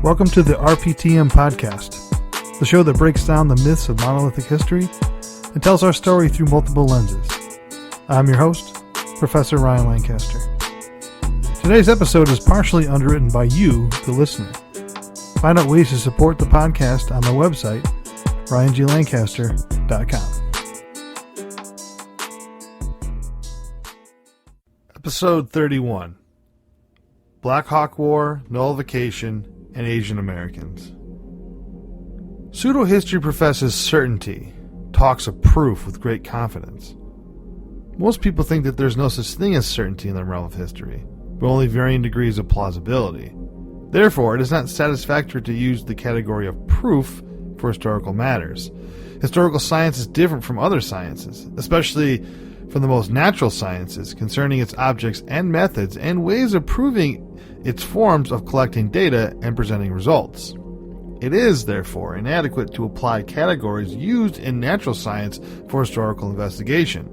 Welcome to the RPTM podcast, the show that breaks down the myths of monolithic history and tells our story through multiple lenses. I'm your host, Professor Ryan Lancaster. Today's episode is partially underwritten by you, the listener. Find out ways to support the podcast on my website, ryanglancaster.com. Episode 31. Black Hawk War, Nullification, and Asian Americans. Pseudohistory Professes CERTAINTY talks of proof with great confidence. Most people think that there's no such thing as certainty in the realm of history, but only varying degrees of plausibility. Therefore, it is not satisfactory to use the category of proof for historical matters. Historical science is different from other sciences, especially from the most natural sciences, concerning its objects and methods and ways of proving its forms of collecting data and presenting results. It is, therefore, inadequate to apply categories used in natural science for historical investigation.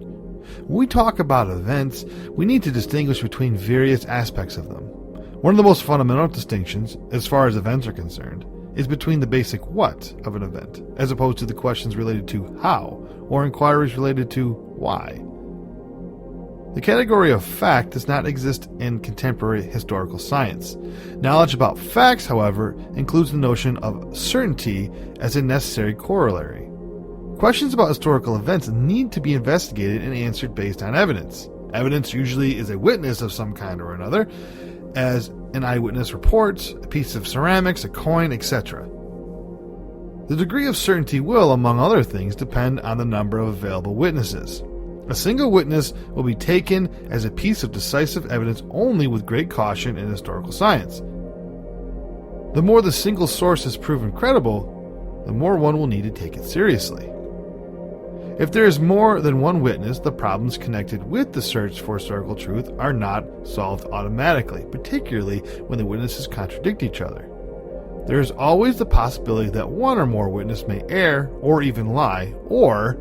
When we talk about events, we need to distinguish between various aspects of them. One of the most fundamental distinctions, as far as events are concerned, is between the basic what of an event, as opposed to the questions related to how, or inquiries related to why. The category of fact does not exist in contemporary historical science. Knowledge about facts, however, includes the notion of certainty as a necessary corollary. Questions about historical events need to be investigated and answered based on evidence. Evidence usually is a witness of some kind or another, as an eyewitness report, a piece of ceramics, a coin, etc. The degree of certainty will, among other things, depend on the number of available witnesses. A single witness will be taken as a piece of decisive evidence only with great caution in historical science. The more the single source is proven credible, the more one will need to take it seriously. If there is more than one witness, the problems connected with the search for historical truth are not solved automatically, particularly when the witnesses contradict each other. There is always the possibility that one or more witnesses may err or even lie, or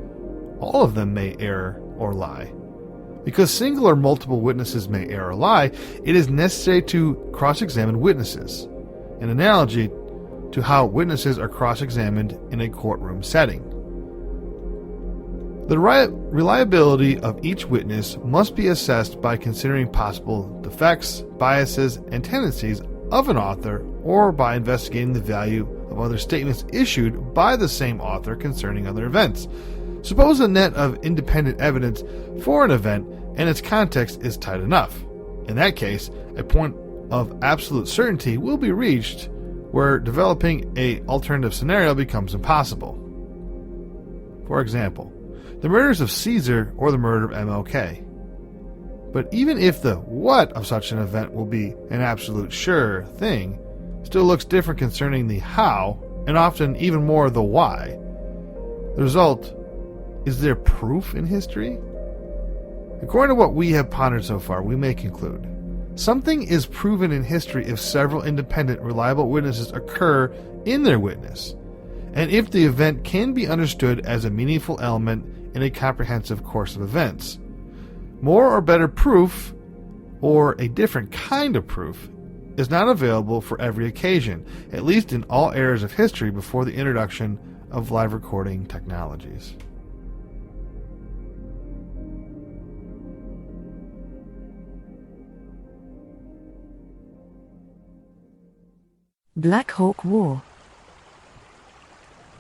all of them may err or lie. Because single or multiple witnesses may err or lie, it is necessary to cross-examine witnesses, an analogy to how witnesses are cross-examined in a courtroom setting. The reliability of each witness must be assessed by considering possible defects, biases, and tendencies of an author, or by investigating the value of other statements issued by the same author concerning other events. Suppose a net of independent evidence for an event and its context is tight enough. In that case, a point of absolute certainty will be reached where developing an alternative scenario becomes impossible. For example, the murders of Caesar or the murder of MLK. But even if the what of such an event will be an absolute sure thing, still looks different concerning the how, and often even more the why. The result: is there proof in history? According to what we have pondered so far, we may conclude something is proven in history if several independent, reliable witnesses occur in their witness, and if the event can be understood as a meaningful element in a comprehensive course of events. More or better proof, or a different kind of proof, is not available for every occasion, at least in all eras of history before the introduction of live recording technologies. Black Hawk War.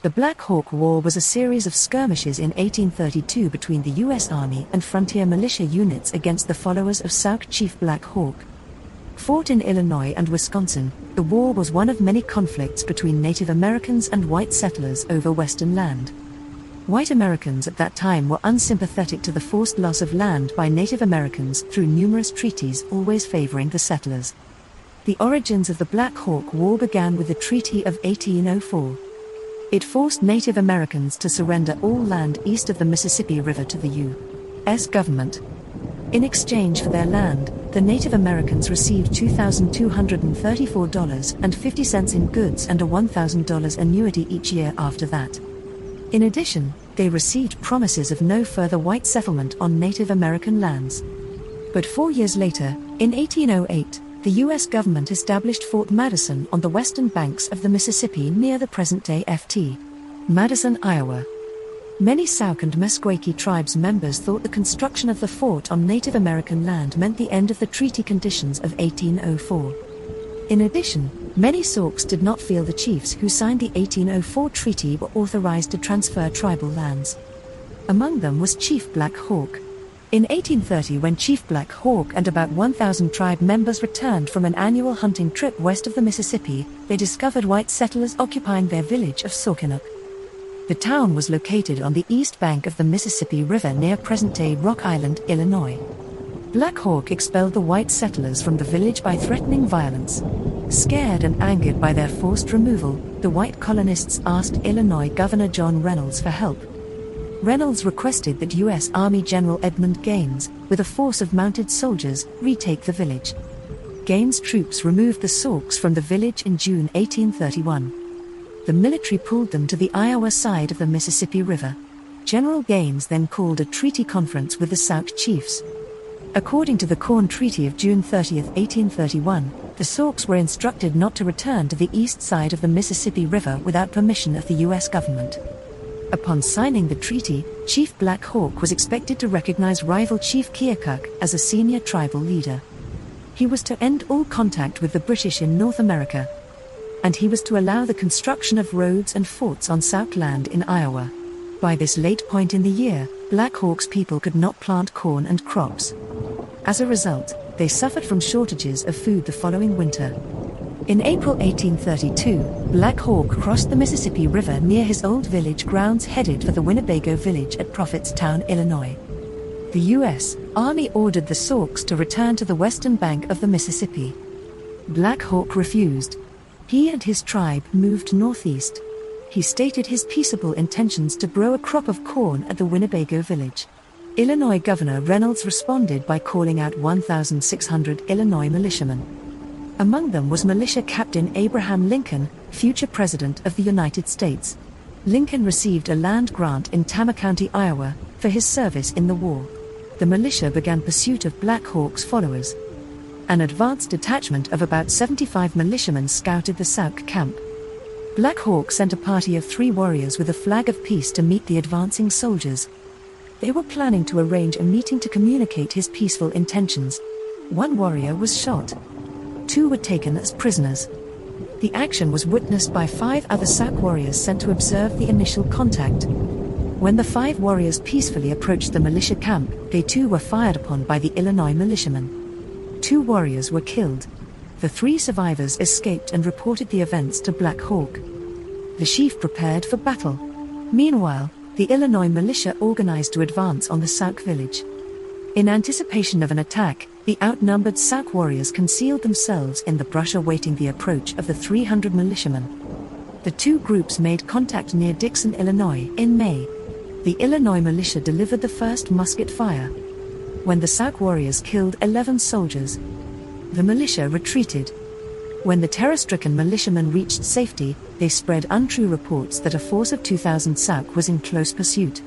The Black Hawk War was a series of skirmishes in 1832 between the U.S. Army and frontier militia units against the followers of Sauk Chief Black Hawk. Fought in Illinois and Wisconsin, the war was one of many conflicts between Native Americans and white settlers over Western land. White Americans at that time were unsympathetic to the forced loss of land by Native Americans through numerous treaties always favoring the settlers. The origins of the Black Hawk War began with the Treaty of 1804. It forced Native Americans to surrender all land east of the Mississippi River to the U.S. government. In exchange for their land, the Native Americans received $2,234.50 in goods and a $1,000 annuity each year after that. In addition, they received promises of no further white settlement on Native American lands. But 4 years later, in 1808, the U.S. government established Fort Madison on the western banks of the Mississippi near the present-day Ft. Madison, Iowa. Many Sauk and Meskwaki tribes members thought the construction of the fort on Native American land meant the end of the treaty conditions of 1804. In addition, many Sauks did not feel the chiefs who signed the 1804 treaty were authorized to transfer tribal lands. Among them was Chief Black Hawk. In 1830, when Chief Black Hawk and about 1,000 tribe members returned from an annual hunting trip west of the Mississippi, they discovered white settlers occupying their village of Saukenuk. The town was located on the east bank of the Mississippi River near present-day Rock Island, Illinois. Black Hawk expelled the white settlers from the village by threatening violence. Scared and angered by their forced removal, the white colonists asked Illinois Governor John Reynolds for help. Reynolds requested that U.S. Army General Edmund Gaines, with a force of mounted soldiers, retake the village. Gaines' troops removed the Sauks from the village in June 1831. The military pulled them to the Iowa side of the Mississippi River. General Gaines then called a treaty conference with the Sauk chiefs. According to the Corn Treaty of June 30, 1831, the Sauks were instructed not to return to the east side of the Mississippi River without permission of the U.S. government. Upon signing the treaty, Chief Black Hawk was expected to recognize rival Chief Keokuk as a senior tribal leader. He was to end all contact with the British in North America, and he was to allow the construction of roads and forts on Sauk land in Iowa. By this late point in the year, Black Hawk's people could not plant corn and crops. As a result, they suffered from shortages of food the following winter. In April 1832, Black Hawk crossed the Mississippi River near his old village grounds headed for the Winnebago village at Prophetstown, Illinois. The U.S. Army ordered the Sauks to return to the western bank of the Mississippi. Black Hawk refused. He and his tribe moved northeast. He stated his peaceable intentions to grow a crop of corn at the Winnebago village. Illinois Governor Reynolds responded by calling out 1,600 Illinois militiamen. Among them was militia captain Abraham Lincoln, future President of the United States. Lincoln received a land grant in Tama County, Iowa, for his service in the war. The militia began pursuit of Black Hawk's followers. An advanced detachment of about 75 militiamen scouted the Sauk camp. Black Hawk sent a party of 3 warriors with a flag of peace to meet the advancing soldiers. They were planning to arrange a meeting to communicate his peaceful intentions. 1 warrior was shot. 2 were taken as prisoners. The action was witnessed by 5 other Sauk warriors sent to observe the initial contact. When the 5 warriors peacefully approached the militia camp, they too were fired upon by the Illinois militiamen. 2 warriors were killed. The 3 survivors escaped and reported the events to Black Hawk. The chief prepared for battle. Meanwhile, the Illinois militia organized to advance on the Sauk village. In anticipation of an attack, the outnumbered Sauk warriors concealed themselves in the brush awaiting the approach of the 300 militiamen. The 2 groups made contact near Dixon, Illinois, in May. The Illinois militia delivered the first musket fire. When the Sauk warriors killed 11 soldiers, the militia retreated. When the terror-stricken militiamen reached safety, they spread untrue reports that a force of 2,000 Sauk was in close pursuit.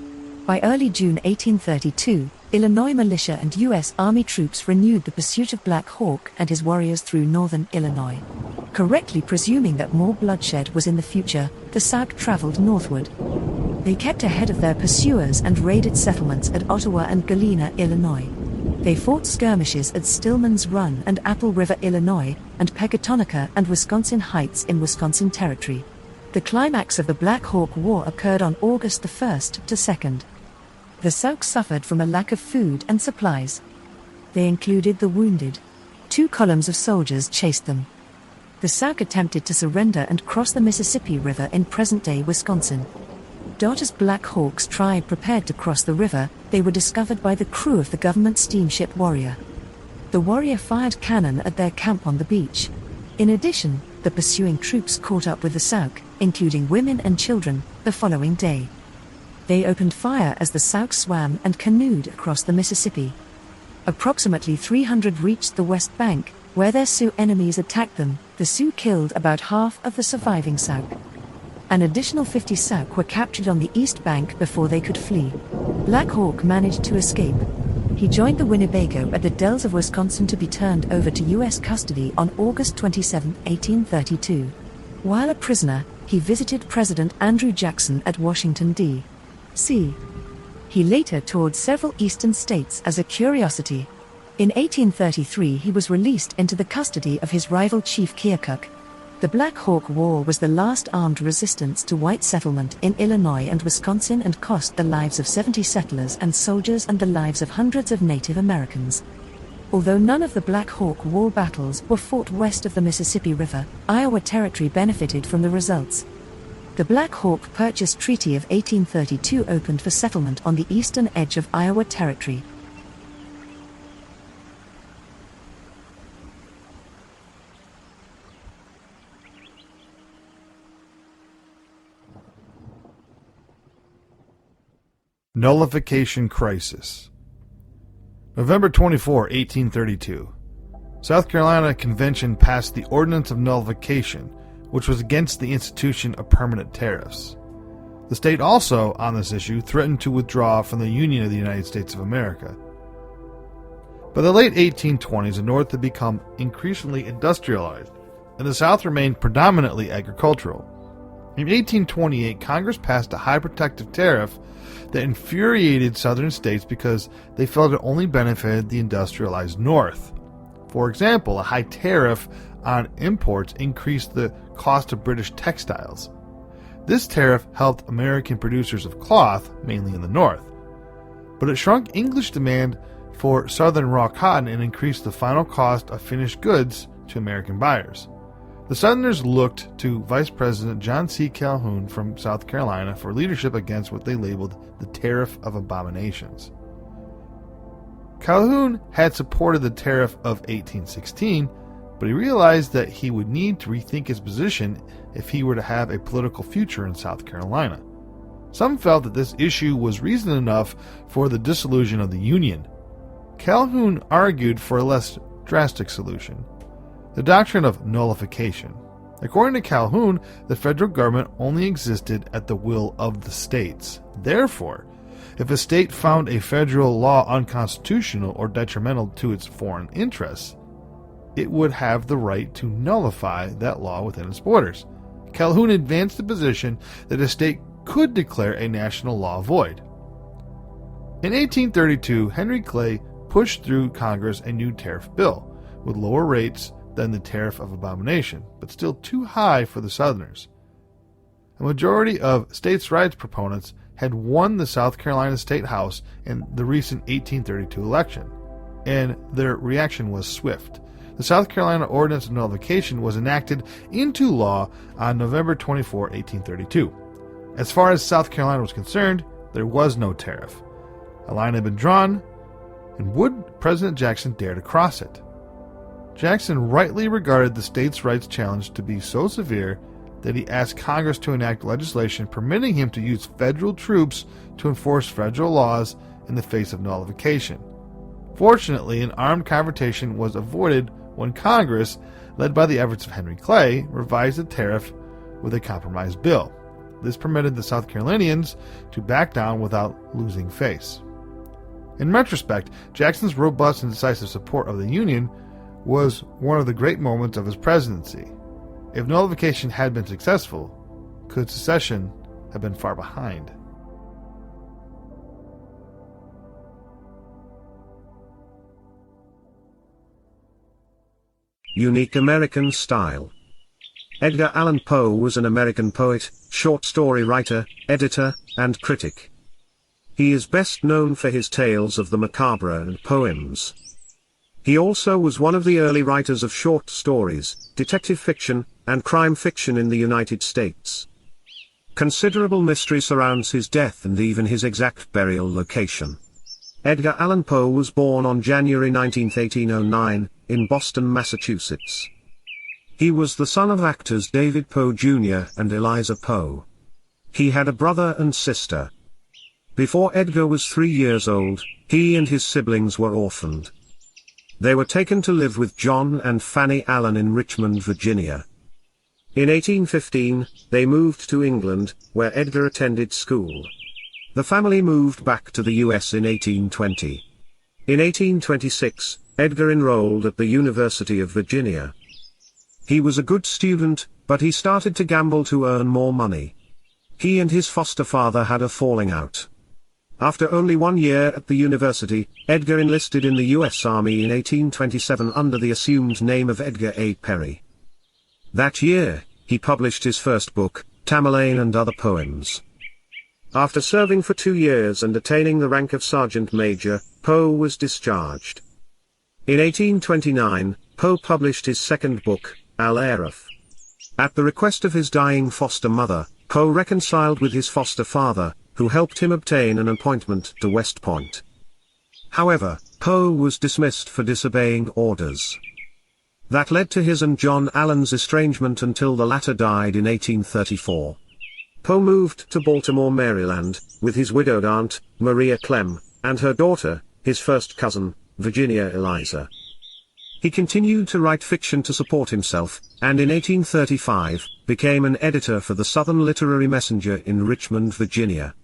By early June 1832, Illinois militia and U.S. Army troops renewed the pursuit of Black Hawk and his warriors through northern Illinois. Correctly presuming that more bloodshed was in the future, the Sauk traveled northward. They kept ahead of their pursuers and raided settlements at Ottawa and Galena, Illinois. They fought skirmishes at Stillman's Run and Apple River, Illinois, and Pecatonica and Wisconsin Heights in Wisconsin Territory. The climax of the Black Hawk War occurred on August 1st to 2nd. The Sauk suffered from a lack of food and supplies. They included the wounded. 2 columns of soldiers chased them. The Sauk attempted to surrender and cross the Mississippi River in present-day Wisconsin. As Black Hawk's tribe prepared to cross the river, they were discovered by the crew of the government steamship Warrior. The Warrior fired cannon at their camp on the beach. In addition, the pursuing troops caught up with the Sauk, including women and children, the following day. They opened fire as the Sauk swam and canoed across the Mississippi. Approximately 300 reached the west bank, where their Sioux enemies attacked them. The Sioux killed about half of the surviving Sauk. An additional 50 Sauk were captured on the east bank before they could flee. Black Hawk managed to escape. He joined the Winnebago at the Dells of Wisconsin to be turned over to U.S. custody on August 27, 1832. While a prisoner, he visited President Andrew Jackson at Washington, D.C. He later toured several eastern states as a curiosity. In 1833 he was released into the custody of his rival Chief Keokuk. The Black Hawk War was the last armed resistance to white settlement in Illinois and Wisconsin and cost the lives of 70 settlers and soldiers and the lives of hundreds of Native Americans. Although none of the Black Hawk War battles were fought west of the Mississippi River, Iowa Territory benefited from the results. The Black Hawk Purchase Treaty of 1832 opened for settlement on the eastern edge of Iowa Territory. Nullification Crisis. November 24, 1832. South Carolina Convention passed the Ordinance of Nullification, which was against the institution of permanent tariffs. The state also, on this issue, threatened to withdraw from the Union of the United States of America. By the late 1820s, the North had become increasingly industrialized, and the South remained predominantly agricultural. In 1828, Congress passed a high protective tariff that infuriated Southern states because they felt it only benefited the industrialized North. For example, a high tariff on imports increased the cost of British textiles. This tariff helped American producers of cloth, mainly in the North, but it shrunk English demand for Southern raw cotton and increased the final cost of finished goods to American buyers. The Southerners looked to Vice President John C. Calhoun from South Carolina for leadership against what they labeled the Tariff of Abominations. Calhoun had supported the Tariff of 1816, but he realized that he would need to rethink his position if he were to have a political future in South Carolina. Some felt that this issue was reason enough for the dissolution of the Union. Calhoun argued for a less drastic solution: the doctrine of nullification. According to Calhoun, the federal government only existed at the will of the states. Therefore, if a state found a federal law unconstitutional or detrimental to its foreign interests, it would have the right to nullify that law within its borders. Calhoun advanced the position that a state could declare a national law void. In 1832, Henry Clay pushed through Congress a new tariff bill with lower rates than the Tariff of Abomination, but still too high for the Southerners. A majority of states' rights proponents had won the South Carolina State House in the recent 1832 election, and their reaction was swift. The South Carolina Ordinance of Nullification was enacted into law on November 24, 1832. As far as South Carolina was concerned, there was no tariff. A line had been drawn, and would President Jackson dare to cross it? Jackson rightly regarded the states' rights challenge to be so severe that he asked Congress to enact legislation permitting him to use federal troops to enforce federal laws in the face of nullification. Fortunately, an armed confrontation was avoided when Congress, led by the efforts of Henry Clay, revised the tariff with a compromise bill. This permitted the South Carolinians to back down without losing face. In retrospect, Jackson's robust and decisive support of the Union was one of the great moments of his presidency. If nullification had been successful, could secession have been far behind? Unique American style. Edgar Allan Poe was an American poet, short story writer, editor, and critic. He is best known for his tales of the macabre and poems. He also was one of the early writers of short stories, detective fiction, and crime fiction in the United States. Considerable mystery surrounds his death and even his exact burial location. Edgar Allan Poe was born on January 19, 1809, in Boston, Massachusetts. He was the son of actors David Poe Jr. and Eliza Poe. He had a brother and sister. Before Edgar was 3 years old, he and his siblings were orphaned. They were taken to live with John and Fanny Allen in Richmond, Virginia. In 1815, they moved to England, where Edgar attended school. The family moved back to the U.S. in 1820. In 1826, Edgar enrolled at the University of Virginia. He was a good student, but he started to gamble to earn more money. He and his foster father had a falling out. After only 1 year at the university, Edgar enlisted in the U.S. Army in 1827 under the assumed name of Edgar A. Perry. That year, he published his first book, Tamerlane and Other Poems. After serving for 2 years and attaining the rank of sergeant major, Poe was discharged. In 1829, Poe published his second book, Al-Araf. At the request of his dying foster mother, Poe reconciled with his foster father, who helped him obtain an appointment to West Point. However, Poe was dismissed for disobeying orders. That led to his and John Allen's estrangement until the latter died in 1834. Poe moved to Baltimore, Maryland, with his widowed aunt, Maria Clem, and her daughter, his first cousin, Virginia Eliza. He continued to write fiction to support himself, and in 1835, became an editor for the Southern Literary Messenger in Richmond, Virginia.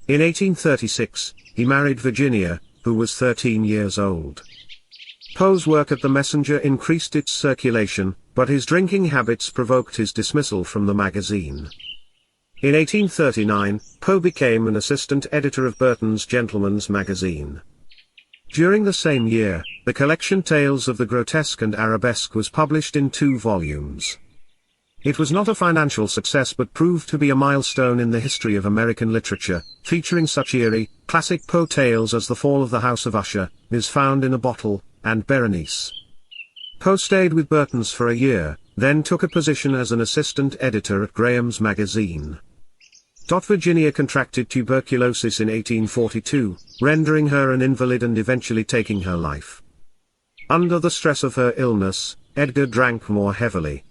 In 1836, he married Virginia, who was 13 years old. Poe's work at the Messenger increased its circulation, but his drinking habits provoked his dismissal from the magazine. In 1839, Poe became an assistant editor of Burton's Gentleman's Magazine. During the same year, the collection Tales of the Grotesque and Arabesque was published in 2 volumes. It was not a financial success but proved to be a milestone in the history of American literature, featuring such eerie, classic Poe tales as The Fall of the House of Usher, Is Found in a Bottle, and Berenice. Poe stayed with Burton's for a year, then took a position as an assistant editor at Graham's Magazine. Virginia contracted tuberculosis in 1842, rendering her an invalid and eventually taking her life. Under the stress of her illness, Edgar drank more heavily.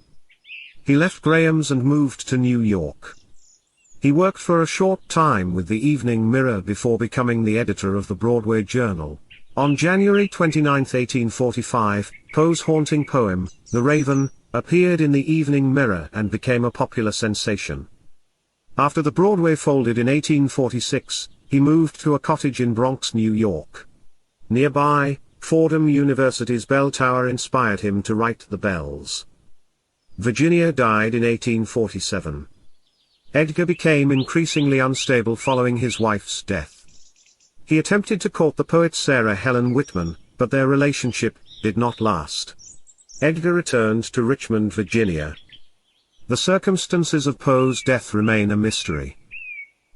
He left Graham's and moved to New York. He worked for a short time with the Evening Mirror before becoming the editor of the Broadway Journal. On January 29, 1845, Poe's haunting poem, The Raven, appeared in the Evening Mirror and became a popular sensation. After the Broadway folded in 1846, he moved to a cottage in Bronx, New York. Nearby, Fordham University's bell tower inspired him to write The Bells. Virginia died in 1847. Edgar became increasingly unstable following his wife's death. He attempted to court the poet Sarah Helen Whitman, but their relationship did not last. Edgar returned to Richmond, Virginia. The circumstances of Poe's death remain a mystery.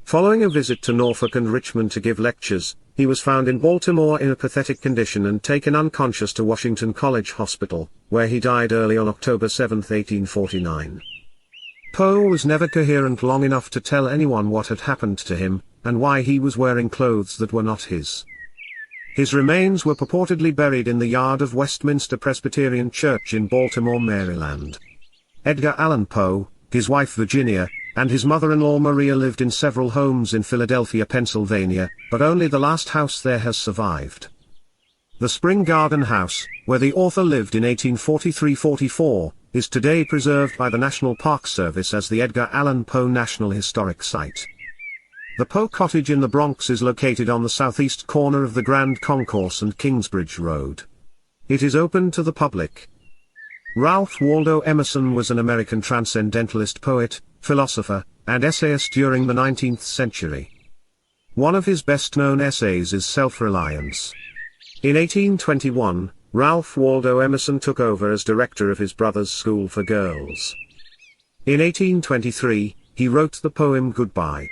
Following a visit to Norfolk and Richmond to give lectures, he was found in Baltimore in a pathetic condition and taken unconscious to Washington College Hospital, where he died early on October 7, 1849. Poe was never coherent long enough to tell anyone what had happened to him, and why he was wearing clothes that were not his. His remains were purportedly buried in the yard of Westminster Presbyterian Church in Baltimore, Maryland. Edgar Allan Poe, his wife Virginia, and his mother-in-law Maria lived in several homes in Philadelphia, Pennsylvania, but only the last house there has survived. The Spring Garden House, where the author lived in 1843-44, is today preserved by the National Park Service as the Edgar Allan Poe National Historic Site. The Poe Cottage in the Bronx is located on the southeast corner of the Grand Concourse and Kingsbridge Road. It is open to the public. Ralph Waldo Emerson was an American transcendentalist poet, philosopher, and essayist during the 19th century. One of his best-known essays is Self-Reliance. In 1821, Ralph Waldo Emerson took over as director of his brother's school for girls. In 1823, he wrote the poem Goodbye.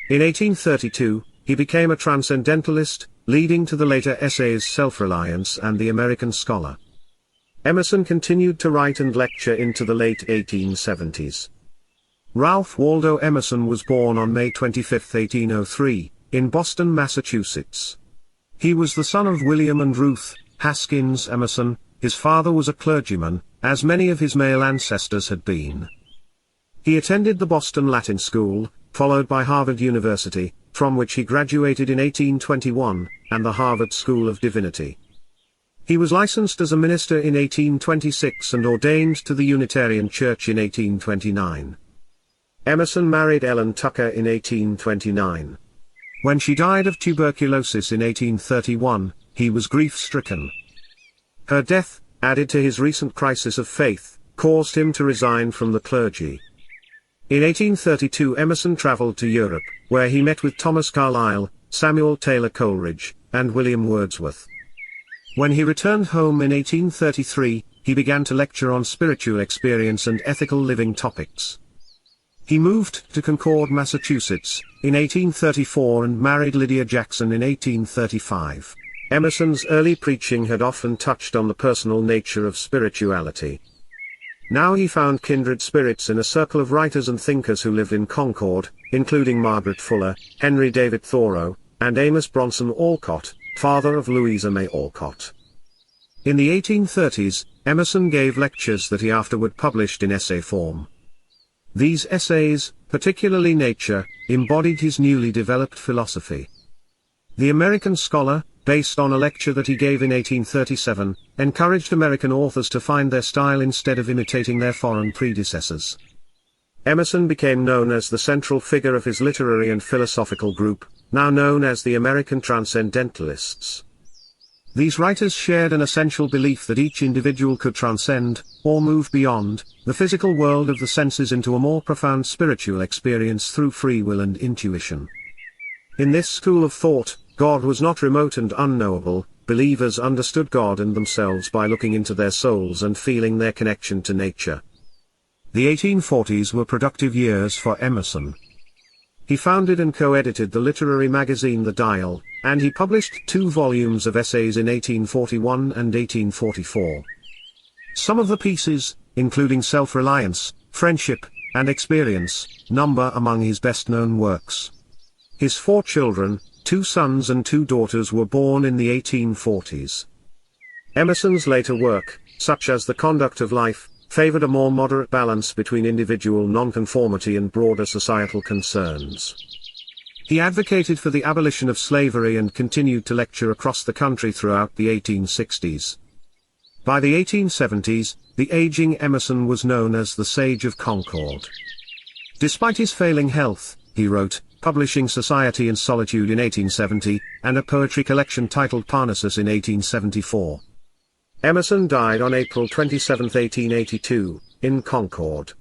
In 1832, he became a transcendentalist, leading to the later essays Self-Reliance and The American Scholar. Emerson continued to write and lecture into the late 1870s. Ralph Waldo Emerson was born on May 25, 1803, in Boston, Massachusetts. He was the son of William and Ruth Haskins Emerson. His father was a clergyman, as many of his male ancestors had been. He attended the Boston Latin School, followed by Harvard University, from which he graduated in 1821, and the Harvard School of Divinity. He was licensed as a minister in 1826 and ordained to the Unitarian Church in 1829. Emerson married Ellen Tucker in 1829. When she died of tuberculosis in 1831, he was grief-stricken. Her death, added to his recent crisis of faith, caused him to resign from the clergy. In 1832 Emerson travelled to Europe, where he met with Thomas Carlyle, Samuel Taylor Coleridge, and William Wordsworth. When he returned home in 1833, he began to lecture on spiritual experience and ethical living topics. He moved to Concord, Massachusetts, in 1834 and married Lydia Jackson in 1835. Emerson's early preaching had often touched on the personal nature of spirituality. Now he found kindred spirits in a circle of writers and thinkers who lived in Concord, including Margaret Fuller, Henry David Thoreau, and Amos Bronson Alcott, father of Louisa May Alcott. In the 1830s, Emerson gave lectures that he afterward published in essay form. These essays, particularly Nature, embodied his newly developed philosophy. The American scholar, based on a lecture that he gave in 1837, encouraged American authors to find their style instead of imitating their foreign predecessors. Emerson became known as the central figure of his literary and philosophical group, now known as the American Transcendentalists. These writers shared an essential belief that each individual could transcend, or move beyond, the physical world of the senses into a more profound spiritual experience through free will and intuition. In this school of thought, God was not remote and unknowable. Believers understood God and themselves by looking into their souls and feeling their connection to nature. The 1840s were productive years for Emerson. He founded and co-edited the literary magazine The Dial, and he published 2 volumes of essays in 1841 and 1844. Some of the pieces, including Self-Reliance, Friendship, and Experience, number among his best-known works. His 4 children, 2 sons and 2 daughters, were born in the 1840s. Emerson's later work, such as The Conduct of Life, favored a more moderate balance between individual nonconformity and broader societal concerns. He advocated for the abolition of slavery and continued to lecture across the country throughout the 1860s. By the 1870s, the aging Emerson was known as the Sage of Concord. Despite his failing health, he wrote, publishing Society and Solitude in 1870, and a poetry collection titled Parnassus in 1874. Emerson died on April 27, 1882, in Concord.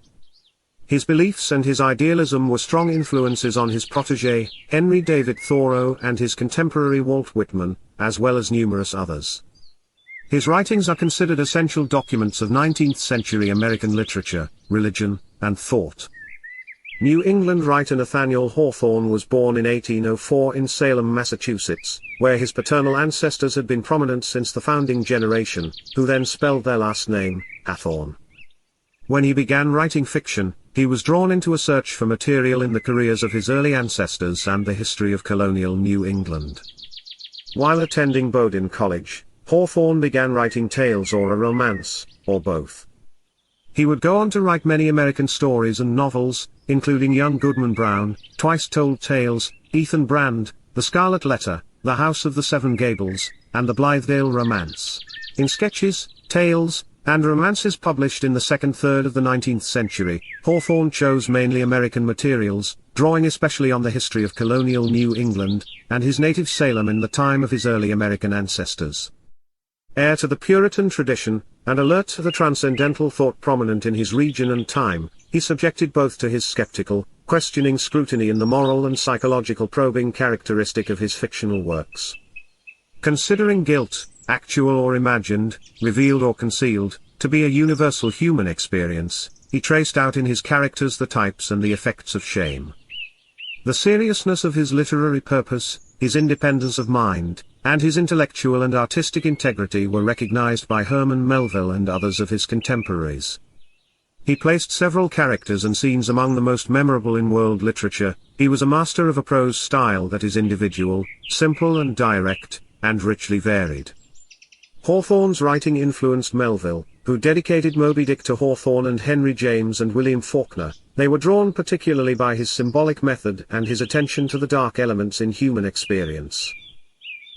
His beliefs and his idealism were strong influences on his protégé, Henry David Thoreau, and his contemporary Walt Whitman, as well as numerous others. His writings are considered essential documents of 19th-century American literature, religion, and thought. New England writer Nathaniel Hawthorne was born in 1804 in Salem, Massachusetts, where his paternal ancestors had been prominent since the founding generation, who then spelled their last name, Hathorne. When he began writing fiction, he was drawn into a search for material in the careers of his early ancestors and the history of colonial New England. While attending Bowdoin College, Hawthorne began writing tales or a romance, or both. He would go on to write many American stories and novels, including Young Goodman Brown, Twice Told Tales, Ethan Brand, The Scarlet Letter, The House of the Seven Gables, and The Blithedale Romance. In sketches, tales, and romances published in the second third of the 19th century, Hawthorne chose mainly American materials, drawing especially on the history of colonial New England, and his native Salem in the time of his early American ancestors. Heir to the Puritan tradition, and alert to the transcendental thought prominent in his region and time, he subjected both to his skeptical, questioning scrutiny in the moral and psychological probing characteristic of his fictional works. Considering guilt, actual or imagined, revealed or concealed, to be a universal human experience, he traced out in his characters the types and the effects of shame. The seriousness of his literary purpose, his independence of mind, and his intellectual and artistic integrity were recognized by Herman Melville and others of his contemporaries. He placed several characters and scenes among the most memorable in world literature. He was a master of a prose style that is individual, simple and direct, and richly varied. Hawthorne's writing influenced Melville, who dedicated Moby Dick to Hawthorne, and Henry James and William Faulkner. They were drawn particularly by his symbolic method and his attention to the dark elements in human experience.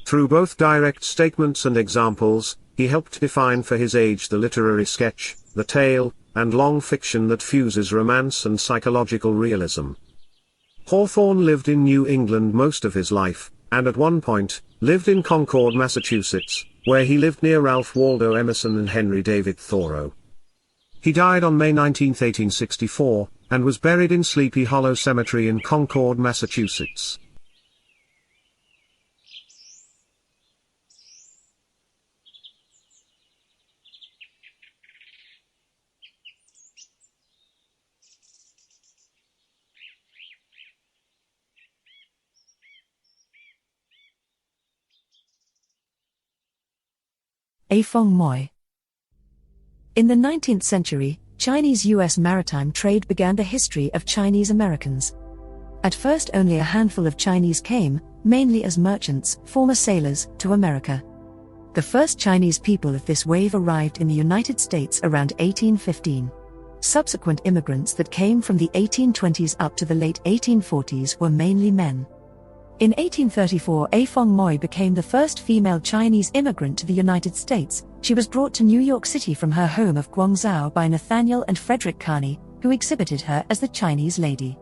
Through both direct statements and examples, he helped define for his age the literary sketch, the tale, and long fiction that fuses romance and psychological realism. Hawthorne lived in New England most of his life, and at one point, lived in Concord, Massachusetts, where he lived near Ralph Waldo Emerson and Henry David Thoreau. He died on May 19, 1864, and was buried in Sleepy Hollow Cemetery in Concord, Massachusetts. Afong Moy. In the 19th century, Chinese-US maritime trade began the history of Chinese Americans. At first only a handful of Chinese came, mainly as merchants, former sailors, to America. The first Chinese people of this wave arrived in the United States around 1815. Subsequent immigrants that came from the 1820s up to the late 1840s were mainly men. In 1834, Afong Moy became the first female Chinese immigrant to the United States. She was brought to New York City from her home of Guangzhou by Nathaniel and Frederick Kearney, who exhibited her as the Chinese lady.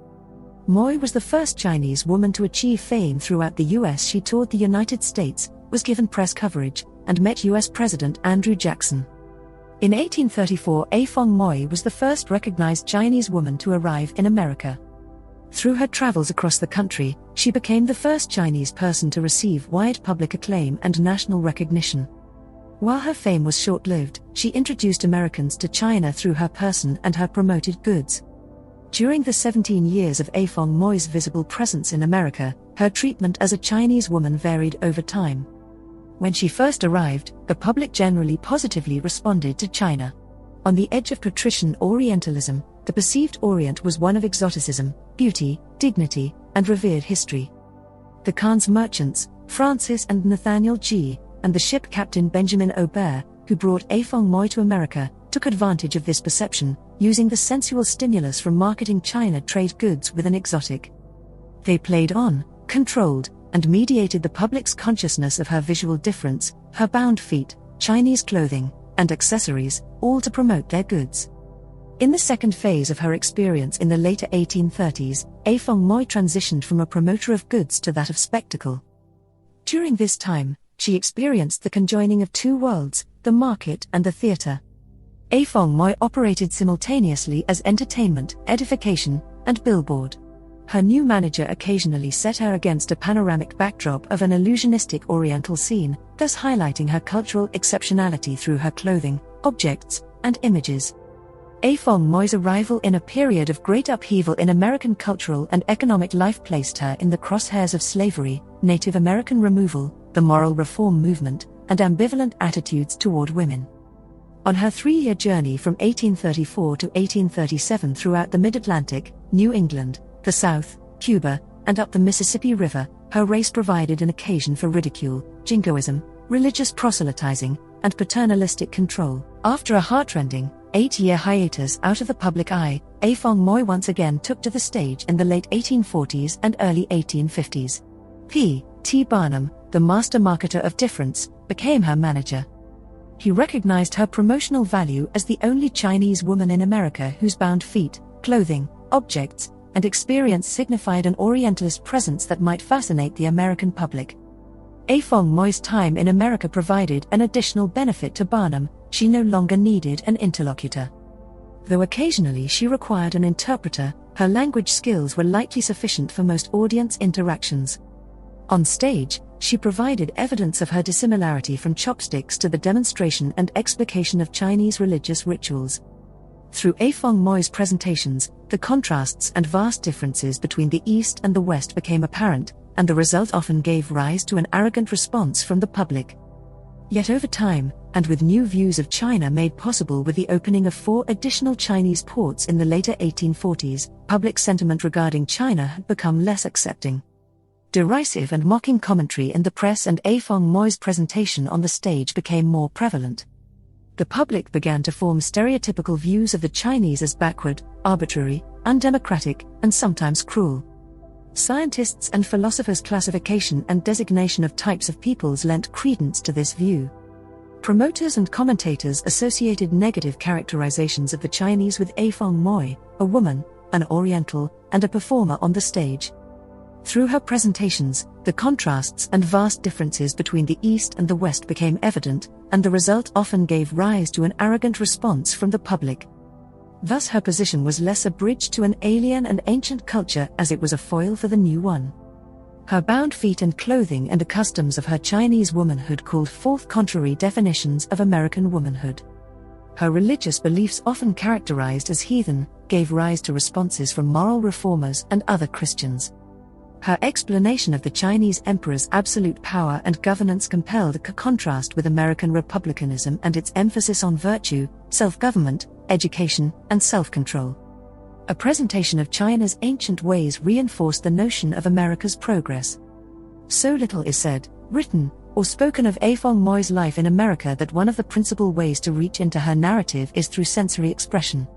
Moy was the first Chinese woman to achieve fame throughout the U.S. She toured the United States, was given press coverage, and met U.S. President Andrew Jackson. In 1834, Afong Moy was the first recognized Chinese woman to arrive in America. Through her travels across the country, she became the first Chinese person to receive wide public acclaim and national recognition. While her fame was short-lived, she introduced Americans to China through her person and her promoted goods. During the 17 years of Afong Moy's visible presence in America, her treatment as a Chinese woman varied over time. When she first arrived, the public generally positively responded to China. On the edge of patrician Orientalism, the perceived Orient was one of exoticism, beauty, dignity, and revered history. The Khan's merchants, Francis and Nathaniel G., and the ship captain Benjamin Aubert, who brought Afong Moy to America, took advantage of this perception, using the sensual stimulus from marketing China trade goods with an exotic. They played on, controlled, and mediated the public's consciousness of her visual difference, her bound feet, Chinese clothing, and accessories, all to promote their goods. In the second phase of her experience in the later 1830s, Afong Moy transitioned from a promoter of goods to that of spectacle. During this time, she experienced the conjoining of two worlds, the market and the theatre. Afong Moy operated simultaneously as entertainment, edification, and billboard. Her new manager occasionally set her against a panoramic backdrop of an illusionistic Oriental scene, thus highlighting her cultural exceptionality through her clothing, objects, and images. Afong Moy's arrival in a period of great upheaval in American cultural and economic life placed her in the crosshairs of slavery, Native American removal, the moral reform movement, and ambivalent attitudes toward women. On her 3-year journey from 1834 to 1837 throughout the Mid-Atlantic, New England, the South, Cuba, and up the Mississippi River, her race provided an occasion for ridicule, jingoism, religious proselytizing, and paternalistic control. After a heartrending, 8-year hiatus out of the public eye, Afong Moy once again took to the stage in the late 1840s and early 1850s. P. T. Barnum, the master marketer of difference, became her manager. He recognized her promotional value as the only Chinese woman in America whose bound feet, clothing, objects, and experience signified an Orientalist presence that might fascinate the American public. Afong Moy's time in America provided an additional benefit to Barnum. She no longer needed an interlocutor. Though occasionally she required an interpreter, her language skills were likely sufficient for most audience interactions. On stage, she provided evidence of her dissimilarity from chopsticks to the demonstration and explication of Chinese religious rituals. Through Afong Moy's presentations, the contrasts and vast differences between the East and the West became apparent, and the result often gave rise to an arrogant response from the public. Yet over time, and with new views of China made possible with the opening of 4 additional Chinese ports in the later 1840s, public sentiment regarding China had become less accepting. Derisive and mocking commentary in the press and Afong Moy's presentation on the stage became more prevalent. The public began to form stereotypical views of the Chinese as backward, arbitrary, undemocratic, and sometimes cruel. Scientists' and philosophers' classification and designation of types of peoples lent credence to this view. Promoters and commentators associated negative characterizations of the Chinese with Afong Moy, a woman, an Oriental, and a performer on the stage. Through her presentations, the contrasts and vast differences between the East and the West became evident, and the result often gave rise to an arrogant response from the public. Thus her position was less a bridge to an alien and ancient culture as it was a foil for the new one. Her bound feet and clothing and the customs of her Chinese womanhood called forth contrary definitions of American womanhood. Her religious beliefs, often characterized as heathen, gave rise to responses from moral reformers and other Christians. Her explanation of the Chinese emperor's absolute power and governance compelled a contrast with American republicanism and its emphasis on virtue, self-government, education, and self-control. A presentation of China's ancient ways reinforced the notion of America's progress. So little is said, written, or spoken of Afong Moy's life in America that one of the principal ways to reach into her narrative is through sensory expression.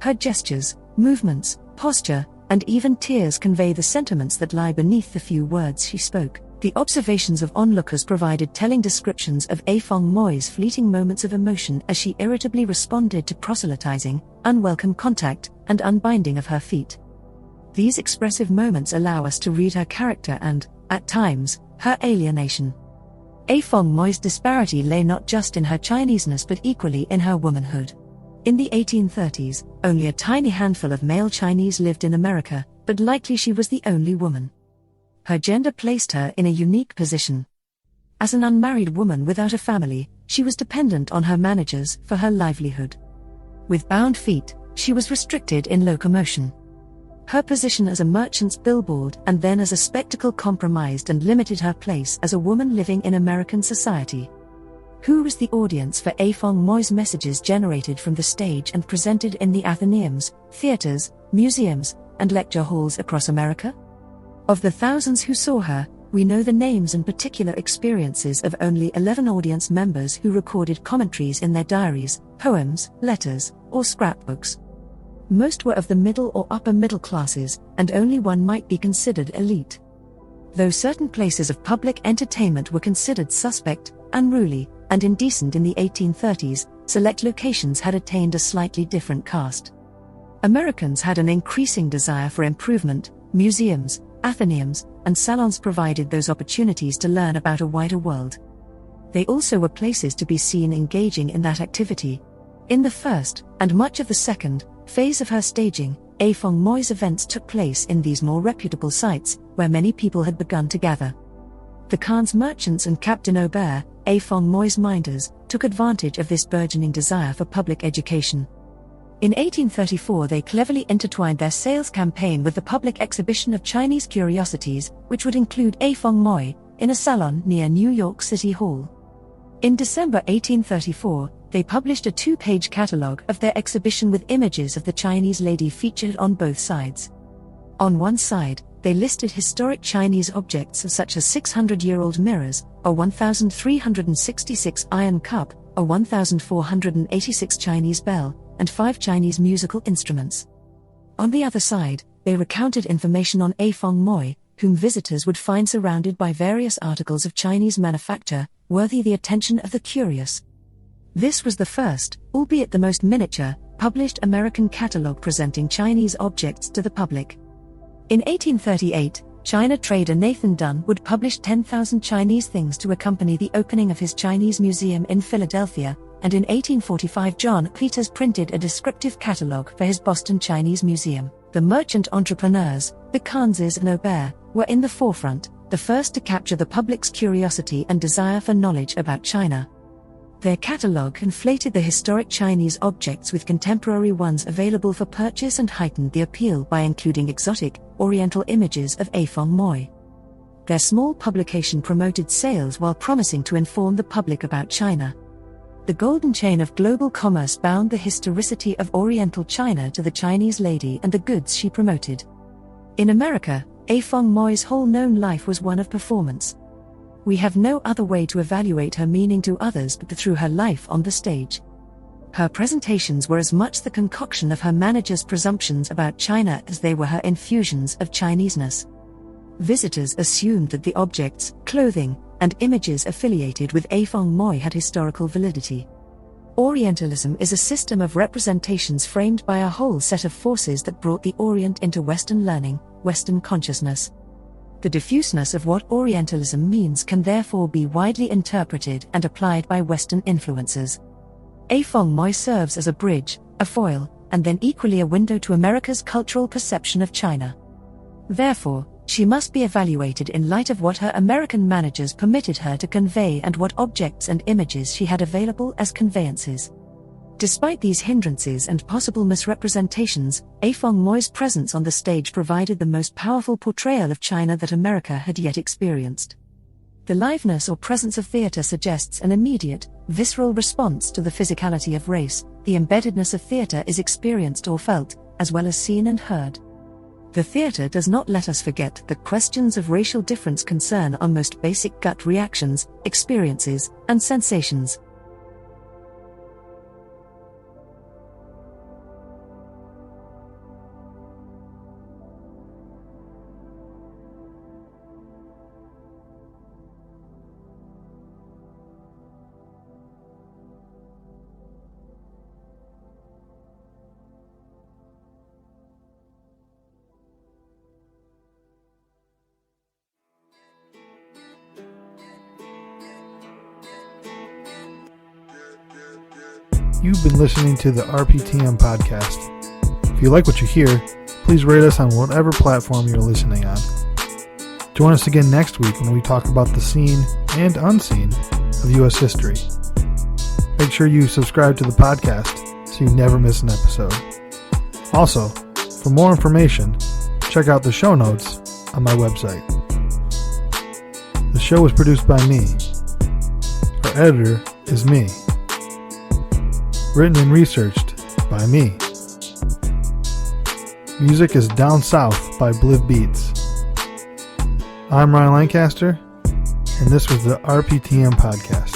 Her gestures, movements, posture, and even tears convey the sentiments that lie beneath the few words she spoke. The observations of onlookers provided telling descriptions of Afong Moy's fleeting moments of emotion as she irritably responded to proselytizing, unwelcome contact, and unbinding of her feet. These expressive moments allow us to read her character and, at times, her alienation. Afong Moy's disparity lay not just in her Chineseness but equally in her womanhood. In the 1830s, only a tiny handful of male Chinese lived in America, but likely she was the only woman. Her gender placed her in a unique position. As an unmarried woman without a family, she was dependent on her managers for her livelihood. With bound feet, she was restricted in locomotion. Her position as a merchant's billboard and then as a spectacle compromised and limited her place as a woman living in American society. Who was the audience for Afong Moy's messages generated from the stage and presented in the Athenaeums, theaters, museums, and lecture halls across America? Of the thousands who saw her, we know the names and particular experiences of only 11 audience members who recorded commentaries in their diaries, poems, letters, or scrapbooks. Most were of the middle or upper middle classes, and only one might be considered elite. Though certain places of public entertainment were considered suspect, unruly, and indecent in the 1830s, select locations had attained a slightly different cast. Americans had an increasing desire for improvement. Museums, athenaeums, and salons provided those opportunities to learn about a wider world. They also were places to be seen engaging in that activity. In the first, and much of the second, phase of her staging, Afong Moy's events took place in these more reputable sites, where many people had begun to gather. The Khan's merchants and Captain Aubert, Afong Moy's minders, took advantage of this burgeoning desire for public education. In 1834 they cleverly intertwined their sales campaign with the public exhibition of Chinese curiosities, which would include Afong Moy, in a salon near New York City Hall. In December 1834, they published a 2-page catalogue of their exhibition with images of the Chinese lady featured on both sides. On one side, they listed historic Chinese objects such as 600-year-old mirrors, a 1,366 iron cup, a 1,486 Chinese bell, and 5 Chinese musical instruments. On the other side, they recounted information on Afong Moy, whom visitors would find surrounded by various articles of Chinese manufacture, worthy the attention of the curious. This was the first, albeit the most miniature, published American catalogue presenting Chinese objects to the public. In 1838, China trader Nathan Dunn would publish 10,000 Chinese things to accompany the opening of his Chinese Museum in Philadelphia, and in 1845 John Peters printed a descriptive catalogue for his Boston Chinese Museum. The merchant entrepreneurs, the Khanses and Aubert, were in the forefront, the first to capture the public's curiosity and desire for knowledge about China. Their catalogue conflated the historic Chinese objects with contemporary ones available for purchase and heightened the appeal by including exotic, oriental images of Afong Moy. Their small publication promoted sales while promising to inform the public about China. The golden chain of global commerce bound the historicity of Oriental China to the Chinese lady and the goods she promoted. In America, Afong Moy's whole known life was one of performance. We have no other way to evaluate her meaning to others but through her life on the stage. Her presentations were as much the concoction of her manager's presumptions about China as they were her infusions of Chineseness. Visitors assumed that the objects, clothing, and images affiliated with Afong Moy had historical validity. Orientalism is a system of representations framed by a whole set of forces that brought the Orient into Western learning, Western consciousness. The diffuseness of what Orientalism means can therefore be widely interpreted and applied by Western influences. Afong Moy serves as a bridge, a foil, and then equally a window to America's cultural perception of China. Therefore, she must be evaluated in light of what her American managers permitted her to convey and what objects and images she had available as conveyances. Despite these hindrances and possible misrepresentations, Afong Moy's presence on the stage provided the most powerful portrayal of China that America had yet experienced. The liveness or presence of theatre suggests an immediate, visceral response to the physicality of race. The embeddedness of theatre is experienced or felt, as well as seen and heard. The theatre does not let us forget that questions of racial difference concern our most basic gut reactions, experiences, and sensations. You've been listening to the RPTM podcast. If you like what you hear, please rate us on whatever platform you're listening on. Join us again next week when we talk about the seen and unseen of U.S. history. Make sure you subscribe to the podcast so you never miss an episode. Also, for more information, check out the show notes on my website. The show was produced by me. Our editor is me. Written and researched by me. Music is Down South by Bliv Beats. I'm Ryan Lancaster, and this was the RPTM podcast.